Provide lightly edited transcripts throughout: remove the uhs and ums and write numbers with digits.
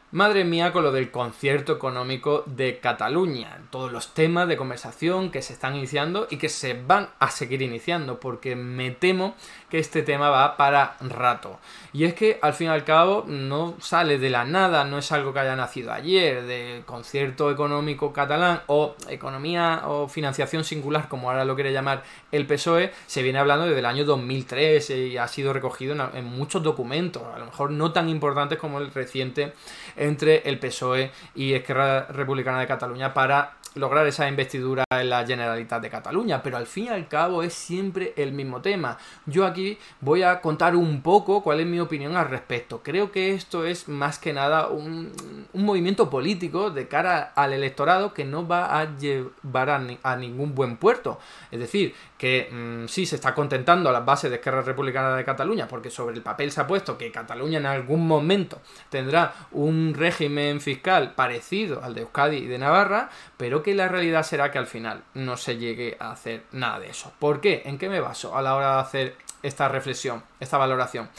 Madre mía con lo del concierto económico de Cataluña, todos los temas de conversación que se están iniciando y que se van a seguir iniciando, porque me temo que este tema va para rato. Y es que al fin y al cabo no sale de la nada, no es algo que haya nacido ayer, de concierto económico catalán o economía o financiación singular, como ahora lo quiere llamar el PSOE, se viene hablando desde el año 2003 y ha sido recogido en muchos documentos, a lo mejor no tan importantes como el reciente entre el PSOE y Esquerra Republicana de Cataluña para lograr esa investidura en la Generalitat de Cataluña, pero al fin y al cabo es siempre el mismo tema. Yo aquí voy a contar un poco cuál es mi opinión al respecto. Creo que esto es más que nada un movimiento político de cara al electorado que no va a llevar a ningún buen puerto. Es decir, que sí se está contentando a las bases de Esquerra Republicana de Cataluña, porque sobre el papel se ha puesto que Cataluña en algún momento tendrá un régimen fiscal parecido al de Euskadi y de Navarra, pero que la realidad será que al final no se llegue a hacer nada de eso. ¿Por qué? ¿En qué me baso a la hora de hacer esta reflexión, esta valoración?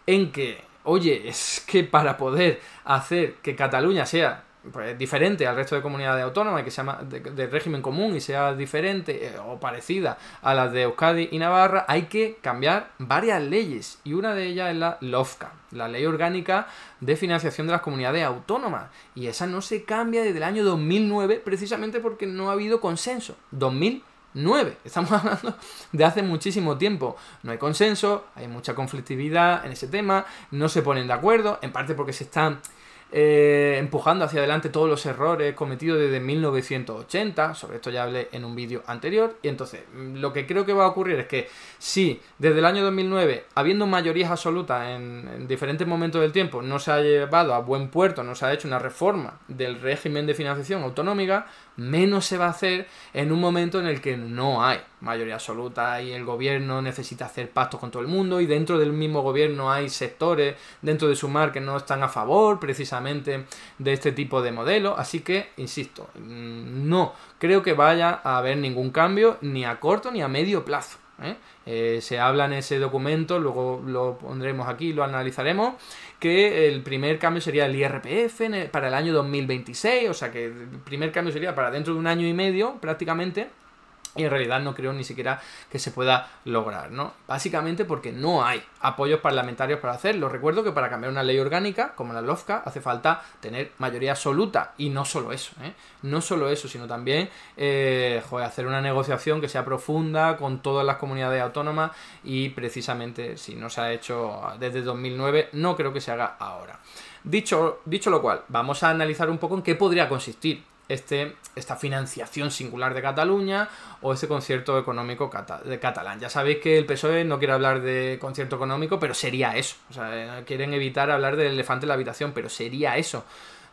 En que, oye, es que para poder hacer que Cataluña sea pues diferente al resto de comunidades autónomas, que sea de régimen común y sea diferente o parecida a las de Euskadi y Navarra, hay que cambiar varias leyes y una de ellas es la LOFCA, la Ley Orgánica de Financiación de las Comunidades Autónomas, y esa no se cambia desde el año 2009 precisamente porque no ha habido consenso. 2009, estamos hablando de hace muchísimo tiempo. No hay consenso, hay mucha conflictividad en ese tema, no se ponen de acuerdo, en parte porque se están empujando hacia adelante todos los errores cometidos desde 1980, sobre esto ya hablé en un vídeo anterior, y entonces lo que creo que va a ocurrir es que si desde el año 2009, habiendo mayorías absolutas en diferentes momentos del tiempo, no se ha llevado a buen puerto, no se ha hecho una reforma del régimen de financiación autonómica, menos se va a hacer en un momento en el que no hay mayoría absoluta y el gobierno necesita hacer pactos con todo el mundo y dentro del mismo gobierno hay sectores dentro de Sumar que no están a favor precisamente de este tipo de modelo. Así que, insisto, no creo que vaya a haber ningún cambio ni a corto ni a medio plazo. Se habla en ese documento, luego lo pondremos aquí, lo analizaremos, que el primer cambio sería el IRPF para el año 2026, o sea que el primer cambio sería para dentro de un año y medio prácticamente, y en realidad no creo ni siquiera que se pueda lograr, ¿no? Básicamente porque no hay apoyos parlamentarios para hacerlo. Recuerdo que para cambiar una ley orgánica, como la LOFCA, hace falta tener mayoría absoluta. Y no solo eso, no solo eso, sino también hacer una negociación que sea profunda con todas las comunidades autónomas. Y precisamente, si no se ha hecho desde 2009, no creo que se haga ahora. Dicho lo cual, vamos a analizar un poco en qué podría consistir esta financiación singular de Cataluña o ese concierto económico de catalán. Ya sabéis que el PSOE no quiere hablar de concierto económico, pero sería eso. O sea, quieren evitar hablar del elefante en la habitación, pero sería eso.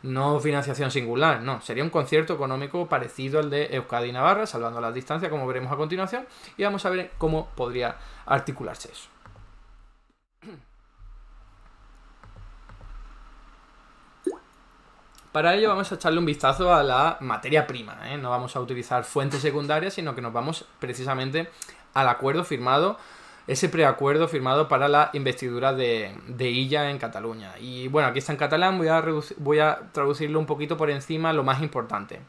No financiación singular, no. Sería un concierto económico parecido al de Euskadi y Navarra, salvando las distancias, como veremos a continuación, y vamos a ver cómo podría articularse eso. Para ello vamos a echarle un vistazo a la materia prima, no vamos a utilizar fuentes secundarias, sino que nos vamos precisamente al acuerdo firmado, ese preacuerdo firmado para la investidura de Illa en Cataluña. Y bueno, aquí está en catalán, voy a traducirlo un poquito por encima, lo más importante.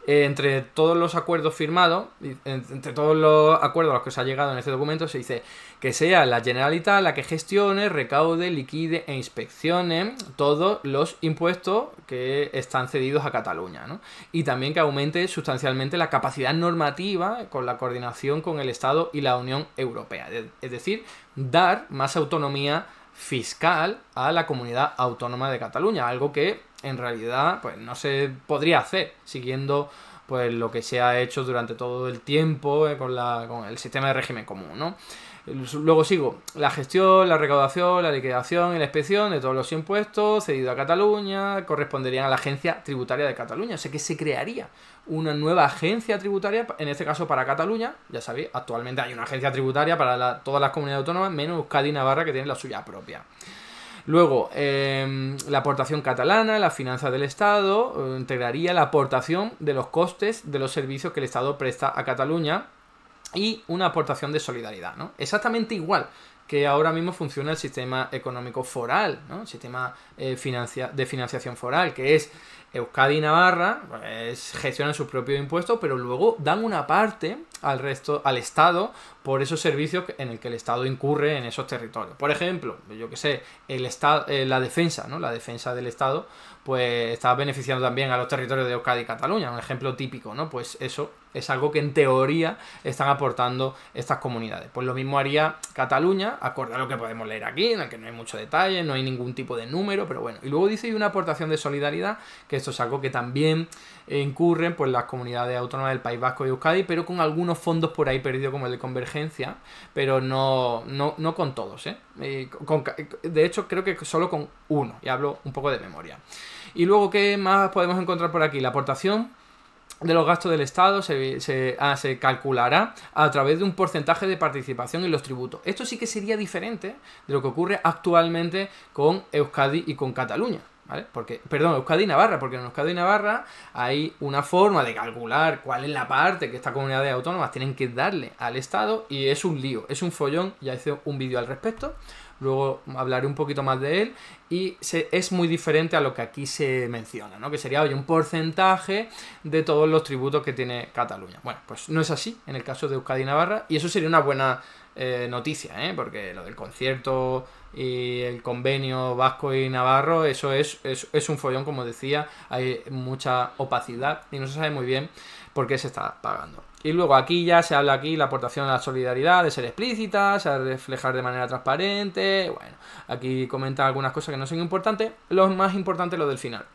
Entre todos los acuerdos firmados, entre todos los acuerdos a los que se ha llegado en este documento, se dice que sea la Generalitat la que gestione, recaude, liquide e inspeccione todos los impuestos que están cedidos a Cataluña, ¿no? Y también que aumente sustancialmente la capacidad normativa con la coordinación con el Estado y la Unión Europea. Es decir, dar más autonomía fiscal a la comunidad autónoma de Cataluña, algo que en realidad pues no se podría hacer siguiendo pues lo que se ha hecho durante todo el tiempo con el sistema de régimen común, ¿no? Luego sigo, la gestión, la recaudación, la liquidación y la inspección de todos los impuestos cedidos a Cataluña corresponderían a la Agencia Tributaria de Cataluña. O sea que se crearía una nueva agencia tributaria, en este caso para Cataluña. Ya sabéis, actualmente hay una agencia tributaria para todas las comunidades autónomas, menos Euskadi y Navarra, que tienen la suya propia. Luego, la aportación catalana, las finanzas del Estado, integraría la aportación de los costes de los servicios que el Estado presta a Cataluña y una aportación de solidaridad, ¿no? Exactamente igual que ahora mismo funciona el sistema económico foral, ¿no? El sistema de financiación foral, que es Euskadi y Navarra, pues, gestionan sus propios impuestos, pero luego dan una parte al resto, al Estado, por esos servicios en el que el Estado incurre en esos territorios. Por ejemplo, yo que sé, el Estado, la defensa, ¿no? La defensa del Estado, pues está beneficiando también a los territorios de Euskadi y Cataluña, un ejemplo típico, ¿no? Pues eso es algo que en teoría están aportando estas comunidades. Pues lo mismo haría Cataluña, acorde a lo que podemos leer aquí, en el que no hay mucho detalle, no hay ningún tipo de número, pero bueno. Y luego dice hay una aportación de solidaridad, que esto es algo que también incurren pues las comunidades autónomas del País Vasco y Euskadi, pero con algunos fondos por ahí perdidos como el de convergencia, pero no con todos, ¿eh? De hecho creo que solo con uno, y hablo un poco de memoria. Y luego, ¿qué más podemos encontrar por aquí? La aportación de los gastos del Estado se calculará a través de un porcentaje de participación en los tributos. Esto sí que sería diferente de lo que ocurre actualmente con Euskadi y con Cataluña, ¿vale? Euskadi y Navarra, porque en Euskadi y Navarra hay una forma de calcular cuál es la parte que estas comunidades autónomas tienen que darle al Estado, y es un lío, es un follón. Ya hice un vídeo al respecto, luego hablaré un poquito más de él, y es muy diferente a lo que aquí se menciona, ¿no? Que sería, oye, un porcentaje de todos los tributos que tiene Cataluña. Bueno, pues no es así en el caso de Euskadi y Navarra, y eso sería una buena noticia, porque lo del concierto y el convenio vasco y navarro, eso es un follón, como decía, hay mucha opacidad y no se sabe muy bien por qué se está pagando. Y luego aquí ya se habla la aportación a la solidaridad, de ser explícita, se ha de reflejar de manera transparente. Bueno, aquí comenta algunas cosas que no son importantes. Lo más importante es lo del final.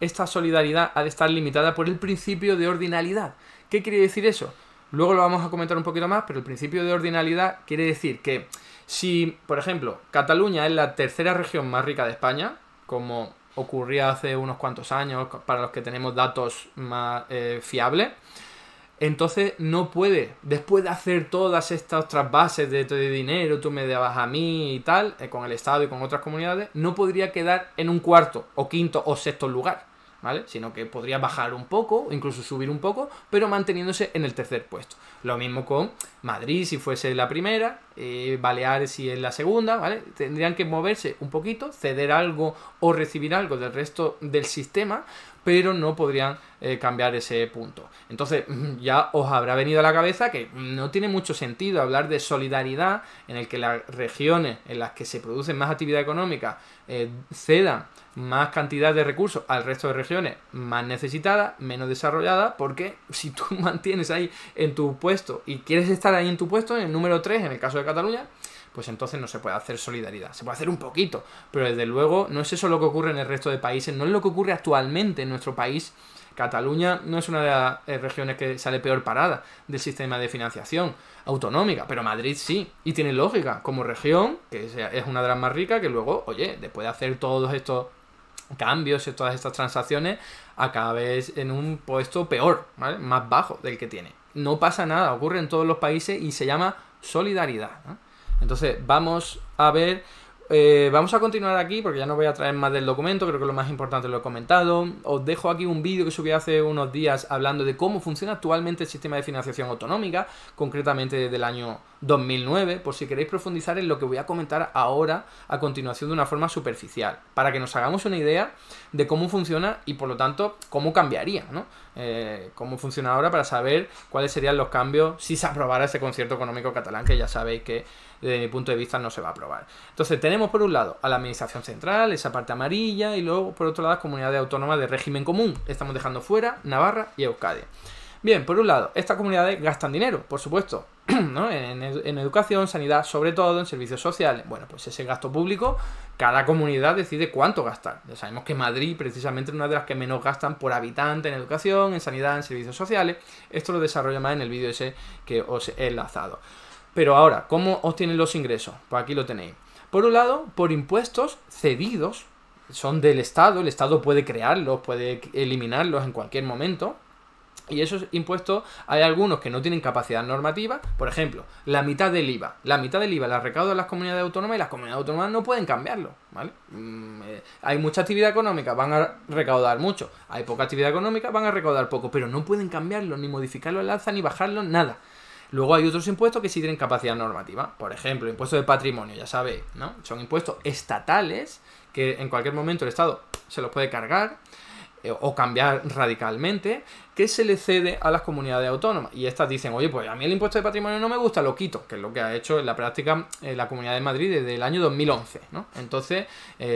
Esta solidaridad ha de estar limitada por el principio de ordinalidad. ¿Qué quiere decir eso? Luego lo vamos a comentar un poquito más, pero el principio de ordinalidad quiere decir que si, por ejemplo, Cataluña es la tercera región más rica de España, como ocurría hace unos cuantos años, para los que tenemos datos más fiables, entonces no puede, después de hacer todas estas otras bases de dinero, tú me dabas a mí y tal, con el Estado y con otras comunidades, no podría quedar en un cuarto o quinto o sexto lugar, ¿vale? Sino que podría bajar un poco, incluso subir un poco, pero manteniéndose en el tercer puesto. Lo mismo con Madrid si fuese la primera, Baleares si es la segunda, ¿vale? Tendrían que moverse un poquito, ceder algo o recibir algo del resto del sistema, pero no podrían cambiar ese punto. Entonces ya os habrá venido a la cabeza que no tiene mucho sentido hablar de solidaridad en el que las regiones en las que se produce más actividad económica cedan más cantidad de recursos al resto de regiones más necesitadas, menos desarrolladas, porque si tú mantienes ahí en tu puesto y quieres estar ahí en tu puesto, en el número 3, en el caso de Cataluña, pues entonces no se puede hacer solidaridad. Se puede hacer un poquito, pero desde luego no es eso lo que ocurre en el resto de países, no es lo que ocurre actualmente en nuestro país. Cataluña no es una de las regiones que sale peor parada del sistema de financiación autonómica, pero Madrid sí, y tiene lógica, como región, que es una de las más ricas, que luego, oye, después de hacer todos estos cambios y todas estas transacciones, acabes en un puesto peor, ¿vale? Más bajo del que tiene. No pasa nada, ocurre en todos los países y se llama solidaridad, ¿no? Entonces vamos a ver, vamos a continuar aquí porque ya no voy a traer más del documento, creo que lo más importante lo he comentado. Os dejo aquí un vídeo que subí hace unos días hablando de cómo funciona actualmente el sistema de financiación autonómica, concretamente desde el año 2009, por si queréis profundizar en lo que voy a comentar ahora a continuación de una forma superficial, para que nos hagamos una idea de cómo funciona y por lo tanto cómo cambiaría, ¿no? Cómo funciona ahora, para saber cuáles serían los cambios si se aprobara ese concierto económico catalán, que ya sabéis que desde mi punto de vista no se va a aprobar. Entonces tenemos por un lado a la administración central, esa parte amarilla, y luego por otro lado las comunidades autónomas de régimen común. Estamos dejando fuera Navarra y Euskadi. Bien, por un lado, estas comunidades gastan dinero, por supuesto, ¿no? En educación, sanidad, sobre todo, en servicios sociales. Bueno, pues ese gasto público, cada comunidad decide cuánto gastar. Ya sabemos que Madrid, precisamente, es una de las que menos gastan por habitante en educación, en sanidad, en servicios sociales. Esto lo desarrollo más en el vídeo ese que os he enlazado. Pero ahora, ¿cómo obtienen los ingresos? Pues aquí lo tenéis. Por un lado, por impuestos cedidos, son del Estado. El Estado puede crearlos, puede eliminarlos en cualquier momento. Y esos impuestos, hay algunos que no tienen capacidad normativa. Por ejemplo, la mitad del IVA. La mitad del IVA la recaudan las comunidades autónomas y las comunidades autónomas no pueden cambiarlo, ¿vale? Hay mucha actividad económica, van a recaudar mucho. Hay poca actividad económica, van a recaudar poco. Pero no pueden cambiarlo, ni modificarlo al alza, ni bajarlo, nada. Luego hay otros impuestos que sí tienen capacidad normativa. Por ejemplo, impuestos de patrimonio, ya sabéis, ¿no? Son impuestos estatales que en cualquier momento el Estado se los puede cargar o cambiar radicalmente, que se le cede a las comunidades autónomas. Y estas dicen, oye, pues a mí el impuesto de patrimonio no me gusta, lo quito, que es lo que ha hecho en la práctica la Comunidad de Madrid desde el año 2011, ¿no? Entonces,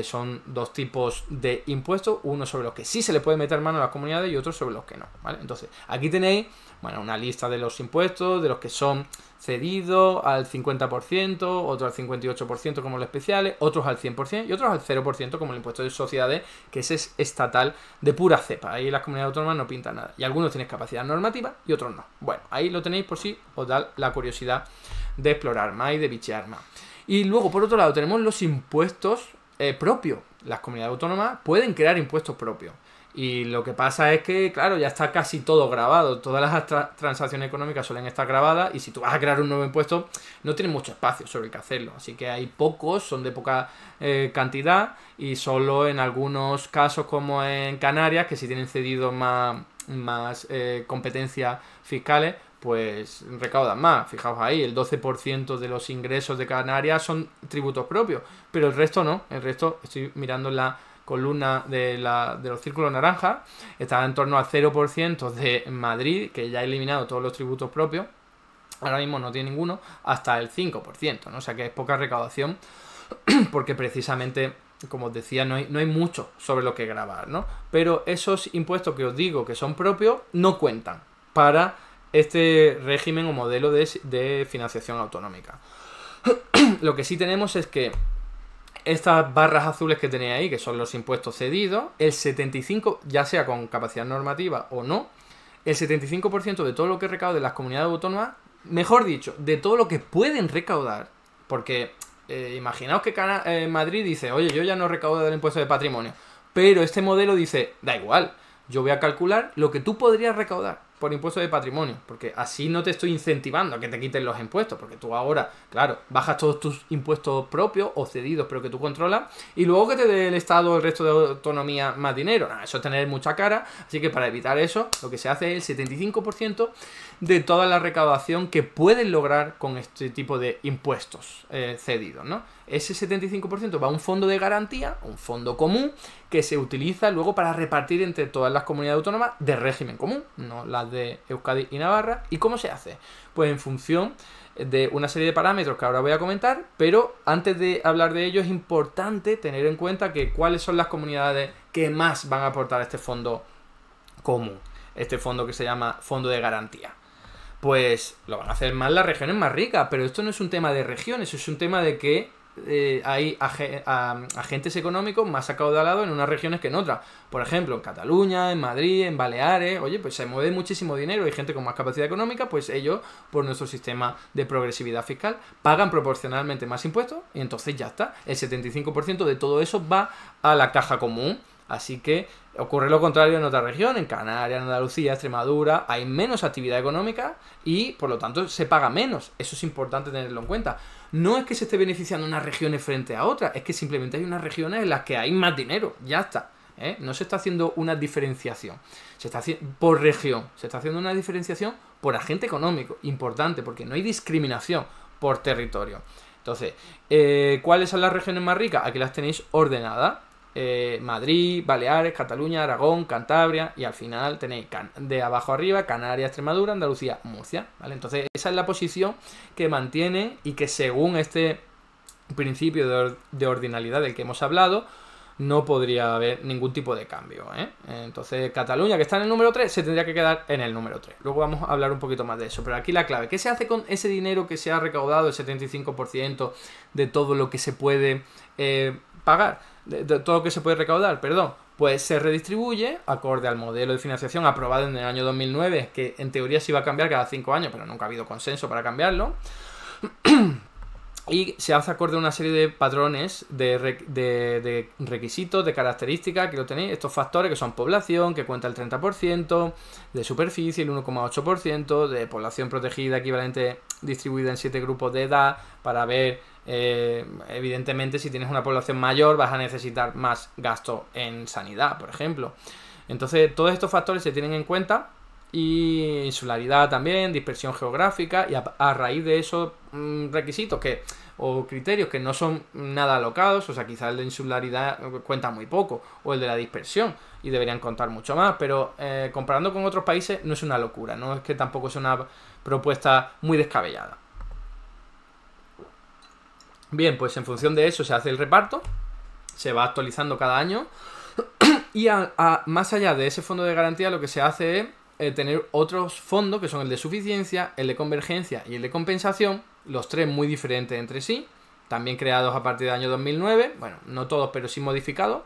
son dos tipos de impuestos, uno sobre los que sí se le puede meter mano a las comunidades y otro sobre los que no, ¿vale? Entonces, aquí tenéis, bueno, una lista de los impuestos, de los que son cedidos al 50%, otros al 58% como los especiales, otros al 100% y otros al 0% como el impuesto de sociedades, que ese es estatal de pura cepa. Ahí las comunidades autónomas no pintan nada. Y algunos tienen capacidad normativa y otros no. Bueno, ahí lo tenéis por si os da la curiosidad de explorar más y de bichear más. Y luego, por otro lado, tenemos los impuestos propios. Las comunidades autónomas pueden crear impuestos propios. Y lo que pasa es que, claro, ya está casi todo grabado. Todas las transacciones económicas suelen estar grabadas y si tú vas a crear un nuevo impuesto, no tienes mucho espacio sobre el que hacerlo. Así que hay pocos, son de poca cantidad y solo en algunos casos como en Canarias, que si tienen cedido más competencias fiscales, pues recaudan más. Fijaos ahí, el 12% de los ingresos de Canarias son tributos propios, pero el resto no. El resto, estoy mirando en la columna de los círculos naranjas, está en torno al 0% de Madrid, que ya ha eliminado todos los tributos propios, ahora mismo no tiene ninguno, hasta el 5%, ¿no? O sea que es poca recaudación, porque precisamente, como os decía, no hay mucho sobre lo que grabar, ¿no? Pero esos impuestos que os digo que son propios, no cuentan para este régimen o modelo de financiación autonómica. Lo que sí tenemos es que estas barras azules que tenéis ahí, que son los impuestos cedidos, el 75%, ya sea con capacidad normativa o no, el 75% de todo lo que recauden las comunidades autónomas, mejor dicho, de todo lo que pueden recaudar, porque imaginaos que Madrid dice, oye, yo ya no recaudo del impuesto de patrimonio, pero este modelo dice, da igual, yo voy a calcular lo que tú podrías recaudar por impuesto de patrimonio, porque así no te estoy incentivando a que te quiten los impuestos, porque tú ahora, claro, bajas todos tus impuestos propios o cedidos, pero que tú controlas, y luego que te dé el Estado o el resto de autonomía más dinero. Eso es tener mucha cara, así que para evitar eso, lo que se hace es el 75% de toda la recaudación que pueden lograr con este tipo de impuestos cedidos, ¿no? Ese 75% va a un fondo de garantía, un fondo común, que se utiliza luego para repartir entre todas las comunidades autónomas de régimen común, no las de Euskadi y Navarra. ¿Y cómo se hace? Pues en función de una serie de parámetros que ahora voy a comentar, pero antes de hablar de ello es importante tener en cuenta que cuáles son las comunidades que más van a aportar a este fondo común, este fondo que se llama fondo de garantía. Pues lo van a hacer más las regiones más ricas, pero esto no es un tema de regiones, es un tema de que hay agentes económicos más acaudalados en unas regiones que en otras. Por ejemplo, en Cataluña, en Madrid, en Baleares, oye, pues se mueve muchísimo dinero, hay gente con más capacidad económica, pues ellos, por nuestro sistema de progresividad fiscal, pagan proporcionalmente más impuestos y entonces ya está. El 75% de todo eso va a la caja común. Así que ocurre lo contrario en otras regiones, en Canarias, en Andalucía, Extremadura, hay menos actividad económica y por lo tanto se paga menos. Eso es importante tenerlo en cuenta. No es que se esté beneficiando unas regiones frente a otras, es que simplemente hay unas regiones en las que hay más dinero, ya está. No se está haciendo una diferenciación, se está haciendo por región, se está haciendo una diferenciación por agente económico, importante, porque no hay discriminación por territorio. Entonces, ¿cuáles son las regiones más ricas? Aquí las tenéis ordenadas. Madrid, Baleares, Cataluña, Aragón, Cantabria y al final tenéis de abajo arriba Canarias, Extremadura, Andalucía, Murcia, ¿vale? Entonces esa es la posición que mantiene y que según este principio de ordinalidad del que hemos hablado no podría haber ningún tipo de cambio, Entonces Cataluña, que está en el número 3, se tendría que quedar en el número 3. Luego vamos a hablar un poquito más de eso, pero aquí la clave, ¿qué se hace con ese dinero que se ha recaudado, el 75% de todo lo que se puede pagar? De todo lo que se puede recaudar, perdón, pues se redistribuye acorde al modelo de financiación aprobado en el año 2009, que en teoría se iba a cambiar cada 5 años, pero nunca ha habido consenso para cambiarlo. Y se hace acorde a una serie de patrones de requisitos, de características, que lo tenéis, estos factores que son población, que cuenta el 30%, de superficie, el 1,8%, de población protegida equivalente distribuida en 7 grupos de edad, para ver, evidentemente, si tienes una población mayor vas a necesitar más gasto en sanidad, por ejemplo. Entonces, todos estos factores se tienen en cuenta y insularidad también, dispersión geográfica, y a raíz de esos requisitos o criterios que no son nada alocados, o sea, quizás el de insularidad cuenta muy poco, o el de la dispersión, y deberían contar mucho más, pero comparando con otros países no es una locura, no es que tampoco es una propuesta muy descabellada. Bien, pues en función de eso se hace el reparto, se va actualizando cada año, y más allá de ese fondo de garantía lo que se hace es tener otros fondos que son el de suficiencia, el de convergencia y el de compensación, los tres muy diferentes entre sí, también creados a partir del año 2009, bueno, no todos pero sí modificados,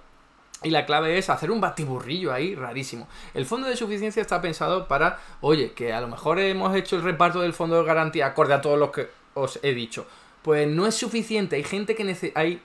y la clave es hacer un batiburrillo ahí rarísimo. El fondo de suficiencia está pensado para, oye, que a lo mejor hemos hecho el reparto del fondo de garantía acorde a todos los que os he dicho, pues no es suficiente. Hay gente que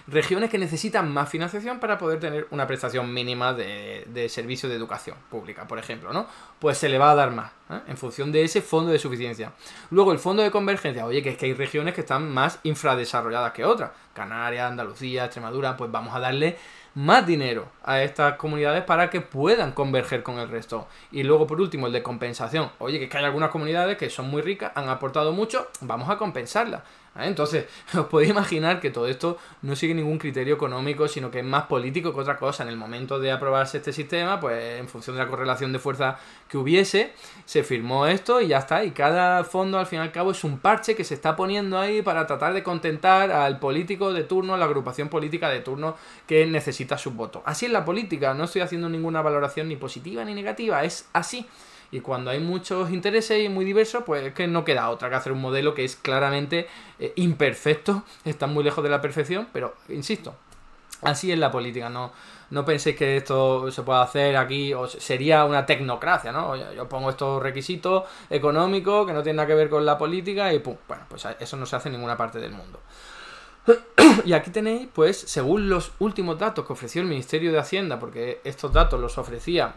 regiones que necesitan más financiación para poder tener una prestación mínima de servicio de educación pública, por ejemplo, ¿no? Pues se le va a dar más, en función de ese fondo de suficiencia. Luego el fondo de convergencia, oye, que es que hay regiones que están más infradesarrolladas que otras. Canarias, Andalucía, Extremadura, pues vamos a darle más dinero a estas comunidades para que puedan converger con el resto. Y luego, por último, el de compensación. Oye, que es que hay algunas comunidades que son muy ricas, han aportado mucho, vamos a compensarlas. Entonces, os podéis imaginar que todo esto no sigue ningún criterio económico, sino que es más político que otra cosa. En el momento de aprobarse este sistema, pues en función de la correlación de fuerza que hubiese, se firmó esto y ya está. Y cada fondo, al fin y al cabo, es un parche que se está poniendo ahí para tratar de contentar al político de turno, a la agrupación política de turno que necesita sus votos. Así es la política, no estoy haciendo ninguna valoración ni positiva ni negativa, es así. Y cuando hay muchos intereses y muy diversos, pues es que no queda otra que hacer un modelo que es claramente imperfecto, está muy lejos de la perfección, pero insisto, así es la política, no penséis que esto se puede hacer aquí, o sería una tecnocracia, ¿no? Yo pongo estos requisitos económicos que no tienen nada que ver con la política y pum, bueno, pues eso no se hace en ninguna parte del mundo. Y aquí tenéis, pues, según los últimos datos que ofreció el Ministerio de Hacienda, porque estos datos los ofrecía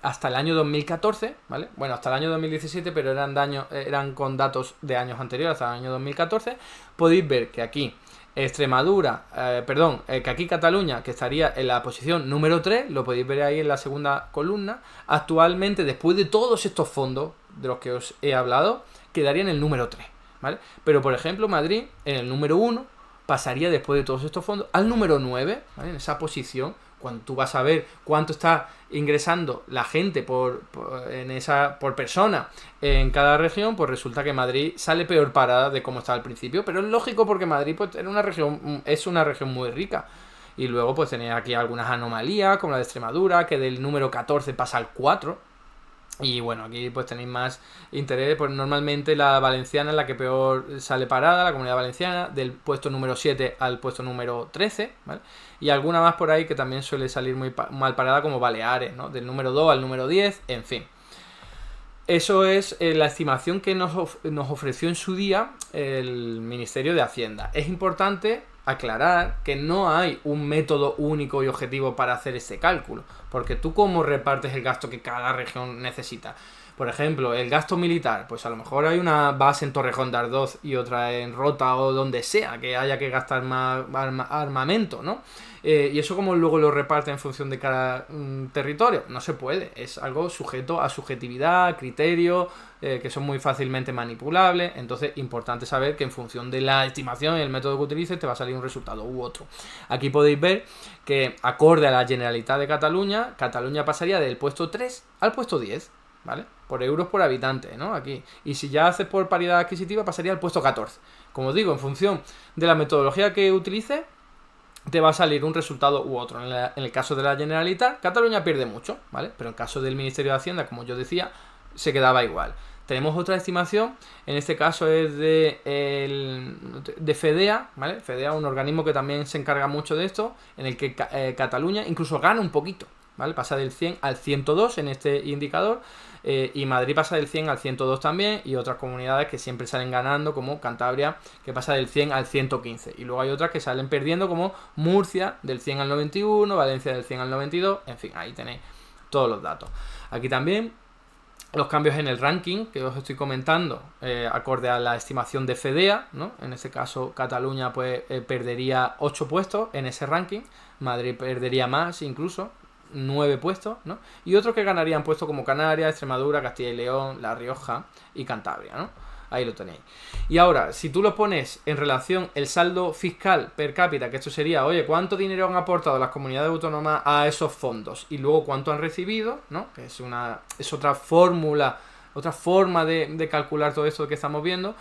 hasta el año 2014, ¿vale? Bueno, hasta el año 2017, pero eran con datos de años anteriores, hasta el año 2014. Podéis ver que aquí que aquí Cataluña, que estaría en la posición número 3, lo podéis ver ahí en la segunda columna, actualmente, después de todos estos fondos de los que os he hablado, quedaría en el número 3. ¿Vale? Pero, por ejemplo, Madrid, en el número 1, pasaría después de todos estos fondos al número 9, ¿vale? En esa posición, cuando tú vas a ver cuánto está ingresando la gente por persona en cada región, pues resulta que Madrid sale peor parada de cómo estaba al principio, pero es lógico porque Madrid pues, es una región muy rica. Y luego pues tenéis aquí algunas anomalías, como la de Extremadura, que del número 14 pasa al 4. Y bueno, aquí pues tenéis más interés, pues normalmente la valenciana es la que peor sale parada, la Comunidad Valenciana, del puesto número 7 al puesto número 13, ¿vale? Y alguna más por ahí que también suele salir muy mal parada, como Baleares, ¿no? Del número 2 al número 10, en fin. Eso es la estimación que nos ofreció en su día el Ministerio de Hacienda. Es importante aclarar que no hay un método único y objetivo para hacer este cálculo, porque tú cómo repartes el gasto que cada región necesita. Por ejemplo, el gasto militar, pues a lo mejor hay una base en Torrejón de Ardoz y otra en Rota o donde sea, que haya que gastar más armamento, ¿no? Y eso como luego lo reparte en función de cada territorio, no se puede, es algo sujeto a subjetividad, criterios, que son muy fácilmente manipulables. Entonces, importante saber que en función de la estimación y el método que utilices te va a salir un resultado u otro. Aquí podéis ver que acorde a la Generalitat de Cataluña, Cataluña pasaría del puesto 3 al puesto 10, ¿vale? Por euros por habitante, ¿no? Aquí. Y si ya haces por paridad adquisitiva, pasaría al puesto 14. Como os digo, en función de la metodología que utilices, te va a salir un resultado u otro. En el caso de la Generalitat, Cataluña pierde mucho, ¿vale? Pero en el caso del Ministerio de Hacienda, como yo decía, se quedaba igual. Tenemos otra estimación, en este caso es de FEDEA, ¿vale? FEDEA, un organismo que también se encarga mucho de esto, en el que Cataluña incluso gana un poquito, ¿vale? Pasa del 100 al 102 en este indicador, y Madrid pasa del 100 al 102 también, y otras comunidades que siempre salen ganando, como Cantabria, que pasa del 100 al 115. Y luego hay otras que salen perdiendo, como Murcia, del 100 al 91, Valencia del 100 al 92, en fin, ahí tenéis todos los datos. Aquí también los cambios en el ranking que os estoy comentando, acorde a la estimación de FEDEA, ¿no? En este caso Cataluña pues perdería 8 puestos en ese ranking, Madrid perdería más incluso, 9 puestos, ¿no? Y otros que ganarían puestos como Canarias, Extremadura, Castilla y León, La Rioja y Cantabria, ¿no? Ahí lo tenéis. Y ahora, si tú lo pones en relación el saldo fiscal per cápita, que esto sería, oye, ¿cuánto dinero han aportado las comunidades autónomas a esos fondos? Y luego, ¿cuánto han recibido? ¿No? Que es otra fórmula, otra forma de calcular todo esto que estamos viendo.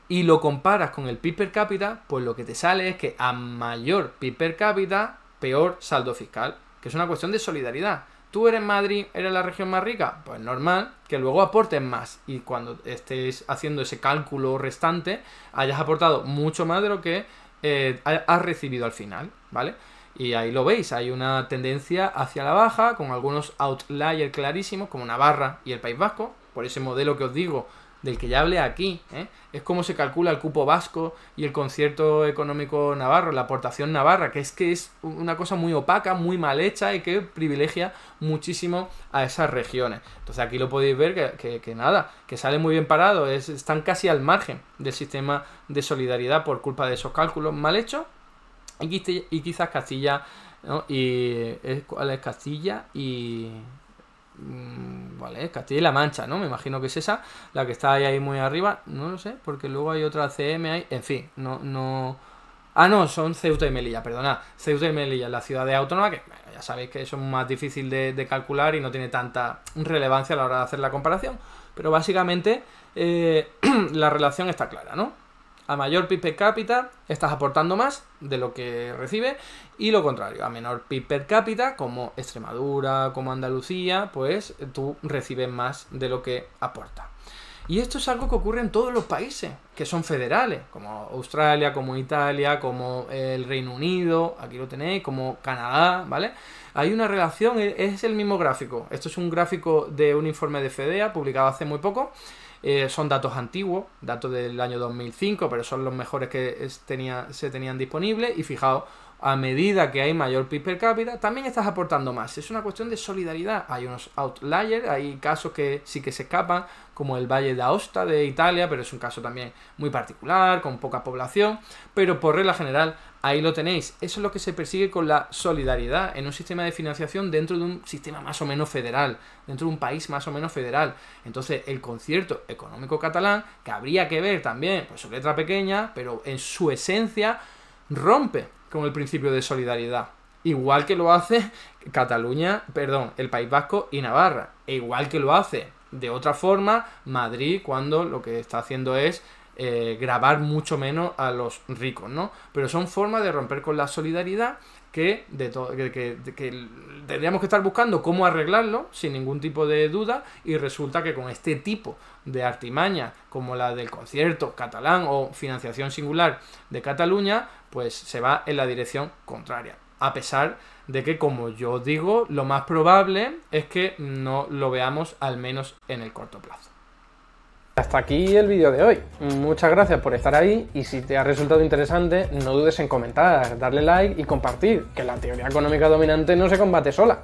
Y lo comparas con el PIB per cápita, pues lo que te sale es que a mayor PIB per cápita, peor saldo fiscal. Que es una cuestión de solidaridad. ¿Tú eres Madrid, eres la región más rica? Pues normal que luego aportes más y cuando estés haciendo ese cálculo restante hayas aportado mucho más de lo que has recibido al final, ¿vale? Y ahí lo veis, hay una tendencia hacia la baja con algunos outliers clarísimos como Navarra y el País Vasco, por ese modelo que os digo, del que ya hablé aquí, ¿eh? Es cómo se calcula el cupo vasco y el concierto económico navarro, la aportación navarra, que es una cosa muy opaca, muy mal hecha y que privilegia muchísimo a esas regiones. Entonces aquí lo podéis ver que nada, que sale muy bien parado, están casi al margen del sistema de solidaridad por culpa de esos cálculos mal hechos y quizás Castilla, ¿no? ¿Cuál es Castilla? Vale, Castilla y La Mancha, ¿no? Me imagino que es esa, la que está ahí muy arriba, no lo sé, porque luego hay otra CM ahí, en fin, no... Ah, no, son Ceuta y Melilla, perdona, Ceuta y Melilla, la ciudad autónoma, que bueno, ya sabéis que eso es más difícil de calcular y no tiene tanta relevancia a la hora de hacer la comparación, pero básicamente la relación está clara, ¿no? A mayor PIB per cápita estás aportando más de lo que recibes y lo contrario, a menor PIB per cápita como Extremadura, como Andalucía, pues tú recibes más de lo que aportas. Y esto es algo que ocurre en todos los países que son federales, como Australia, como Italia, como el Reino Unido, aquí lo tenéis, como Canadá, ¿vale? Hay una relación, es el mismo gráfico. Esto es un gráfico de un informe de FEDEA publicado hace muy poco. Son datos antiguos, datos del año 2005, pero son los mejores que se tenían disponibles. Y fijaos, a medida que hay mayor PIB per cápita, también estás aportando más. Es una cuestión de solidaridad. Hay unos outliers, hay casos que sí que se escapan, como el Valle d'Aosta de Italia, pero es un caso también muy particular, con poca población. Pero por regla general, ahí lo tenéis. Eso es lo que se persigue con la solidaridad en un sistema de financiación dentro de un sistema más o menos federal, dentro de un país más o menos federal. Entonces, el concierto económico catalán, que habría que ver también, pues su letra pequeña, pero en su esencia rompe con el principio de solidaridad. Igual que lo hace Cataluña, perdón, el País Vasco y Navarra. E igual que lo hace de otra forma Madrid cuando lo que está haciendo es gravar mucho menos a los ricos, ¿no? Pero son formas de romper con la solidaridad que tendríamos que estar buscando cómo arreglarlo sin ningún tipo de duda y resulta que con este tipo de artimaña como la del concierto catalán o financiación singular de Cataluña, pues se va en la dirección contraria. A pesar de que, como yo digo, lo más probable es que no lo veamos al menos en el corto plazo. Hasta aquí el vídeo de hoy. Muchas gracias por estar ahí y si te ha resultado interesante, no dudes en comentar, darle like y compartir, que la teoría económica dominante no se combate sola.